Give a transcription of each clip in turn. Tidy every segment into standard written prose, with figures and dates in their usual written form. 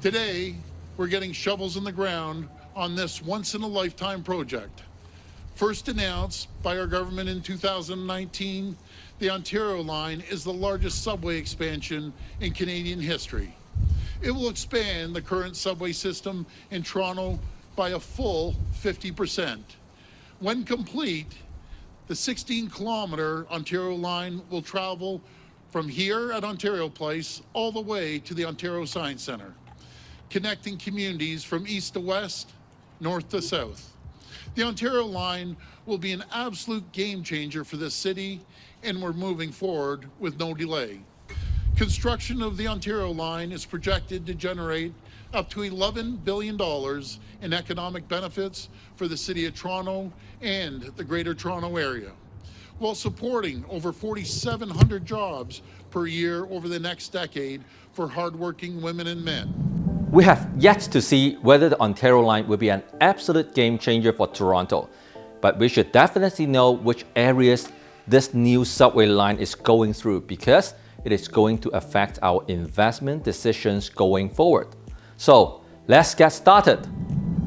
Today, we're getting shovels in the ground on this once-in-a-lifetime project. First announced by our government in 2019, the Ontario line is the largest subway expansion in Canadian history. It will expand the current subway system in Toronto by a full 50%. When complete, the 16-kilometer Ontario line will travel from here at Ontario Place all the way to the Ontario Science Centre, connecting communities from east to west, north to south. The Ontario line will be an absolute game changer for this city, and we're moving forward with no delay. Construction of the Ontario line is projected to generate up to $11 billion in economic benefits for the City of Toronto and the Greater Toronto Area, while supporting over 4,700 jobs per year over the next decade for hardworking women and men. We have yet to see whether the Ontario line will be an absolute game changer for Toronto, but we should definitely know which areas this new subway line is going through because it is going to affect our investment decisions going forward. So let's get started.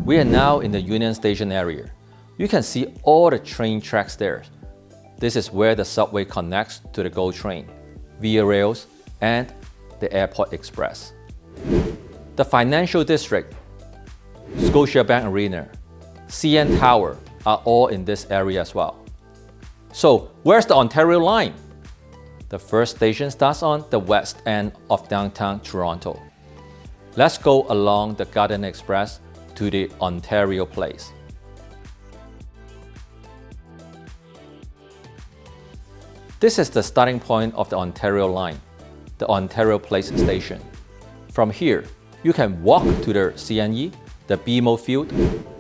We are now in the Union Station area. You can see all the train tracks there. This is where the subway connects to the GO train, Via Rails, and the Airport Express. The Financial District, Scotiabank Arena, CN Tower are all in this area as well. So where's the Ontario line? The first station starts on the west end of downtown Toronto. Let's go along the Garden Express to the Ontario Place. This is the starting point of the Ontario line, the Ontario Place station. From here, you can walk to the CNE, the BMO Field,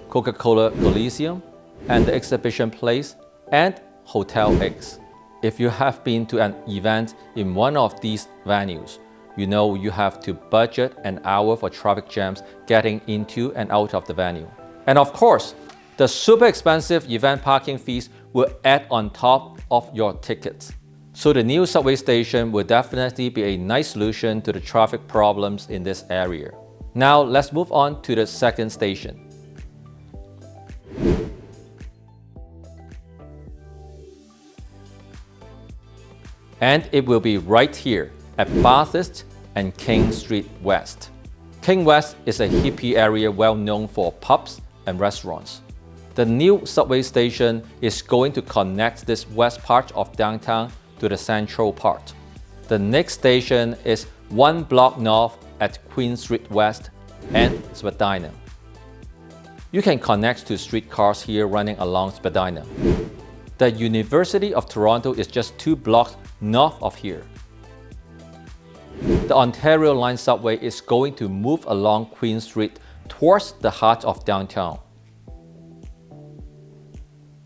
Coca-Cola Coliseum, and the Exhibition Place, and Hotel X. If you have been to an event in one of these venues, you know you have to budget an hour for traffic jams getting into and out of the venue. And of course, the super expensive event parking fees will add on top of your tickets. So the new subway station will definitely be a nice solution to the traffic problems in this area. Now let's move on to the second station. And it will be right here at Bathurst and King Street West. King West is a hippie area well known for pubs and restaurants. The new subway station is going to connect this west part of downtown to the central part. The next station is one block north at Queen Street West and Spadina. You can connect to streetcars here running along Spadina. The University of Toronto is just 2 blocks north of here. The Ontario Line subway is going to move along Queen Street towards the heart of downtown.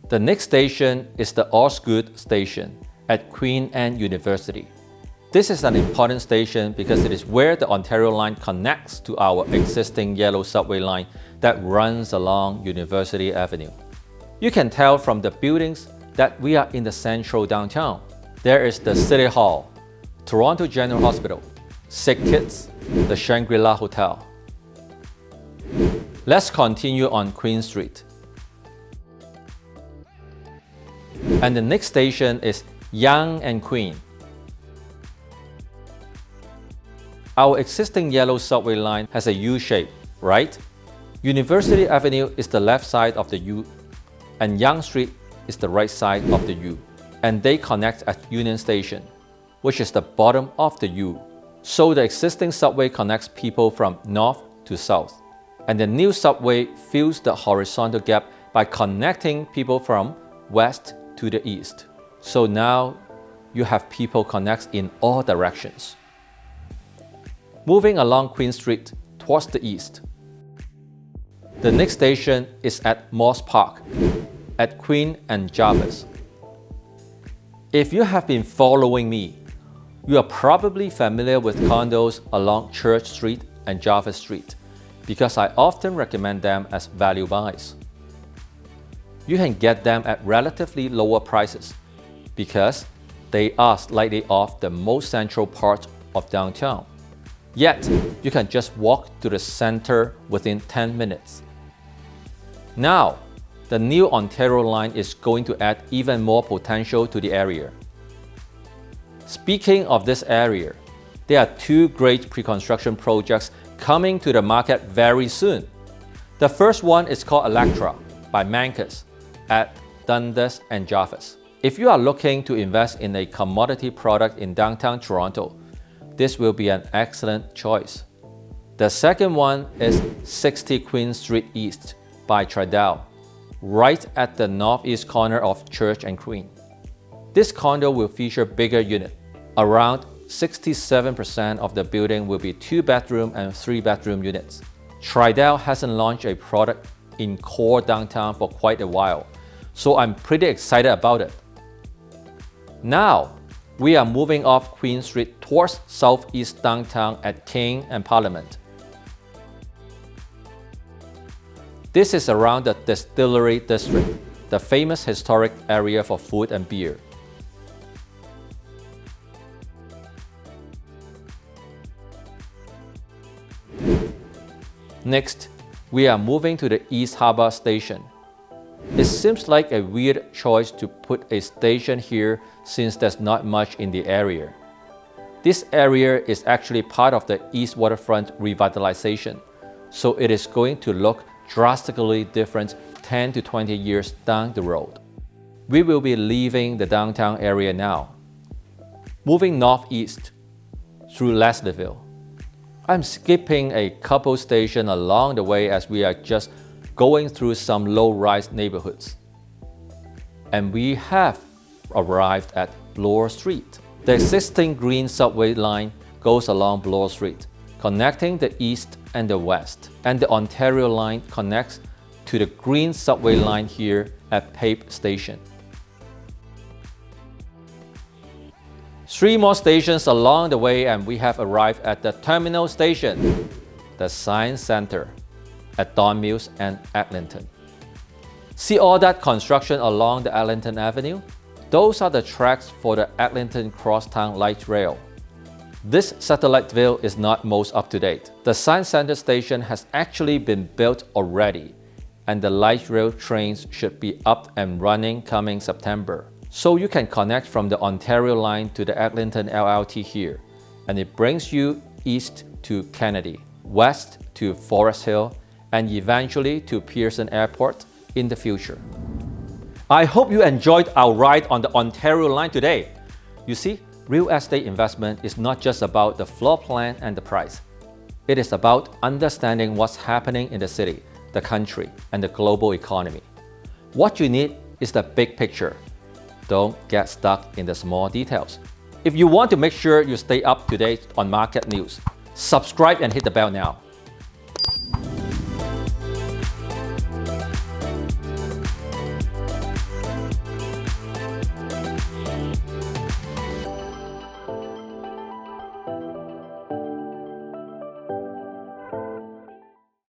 The next station is the Osgood Station at Queen Anne University. This is an important station because it is where the Ontario Line connects to our existing yellow subway line that runs along University Avenue. You can tell from the buildings that we are in the central downtown. There is the City Hall, Toronto General Hospital, Sick Kids, the Shangri-La Hotel. Let's continue on Queen Street. And the next station is Yonge and Queen. Our existing yellow subway line has a U shape, right? University Avenue is the left side of the U, and Yonge Street is the right side of the U. And they connect at Union Station, which is the bottom of the U. So the existing subway connects people from north to south. And the new subway fills the horizontal gap by connecting people from west to the east. So now you have people connect in all directions. Moving along Queen Street towards the east. The next station is at Moss Park, at Queen and Jarvis. If you have been following me, you are probably familiar with condos along Church Street and Jarvis Street because I often recommend them as value buys. You can get them at relatively lower prices because they are slightly off the most central part of downtown. Yet, you can just walk to the center within 10 minutes. Now, the new Ontario line is going to add even more potential to the area. Speaking of this area, there are two great pre-construction projects coming to the market very soon. The first one is called Electra by Mancus at Dundas and Jarvis. If you are looking to invest in a commodity product in downtown Toronto, this will be an excellent choice. The second one is 60 Queen Street East by Tridel, right at the northeast corner of Church and Queen. This condo will feature bigger unit. Around 67% of the building will be 2-bedroom and 3-bedroom units. Tridel hasn't launched a product in core downtown for quite a while, so I'm pretty excited about it. Now, we are moving off Queen Street towards southeast downtown at King and Parliament. This is around the Distillery District, the famous historic area for food and beer. Next, we are moving to the East Harbour station. It seems like a weird choice to put a station here since there's not much in the area. This area is actually part of the East Waterfront revitalization, so it is going to look drastically different 10 to 20 years down the road. We will be leaving the downtown area now, moving northeast through Leslieville. I'm skipping a couple stations along the way as we are just going through some low-rise neighborhoods. And we have arrived at Bloor Street. The existing green subway line goes along Bloor Street, connecting the east and the west, and the Ontario line connects to the green subway line here at Pape Station. 3 more stations along the way and we have arrived at the terminal station, the Science Centre at Don Mills and Eglinton. See all that construction along the Eglinton Avenue? Those are the tracks for the Eglinton Crosstown Light Rail. This satellite is not most up-to-date. The Science Centre station has actually been built already, and the light rail trains should be up and running coming September. So you can connect from the Ontario line to the Eglinton LRT here, and it brings you east to Kennedy, west to Forest Hill, and eventually to Pearson Airport in the future. I hope you enjoyed our ride on the Ontario line today. You see, real estate investment is not just about the floor plan and the price. It is about understanding what's happening in the city, the country, and the global economy. What you need is the big picture. Don't get stuck in the small details. If you want to make sure you stay up to date on market news, subscribe and hit the bell now.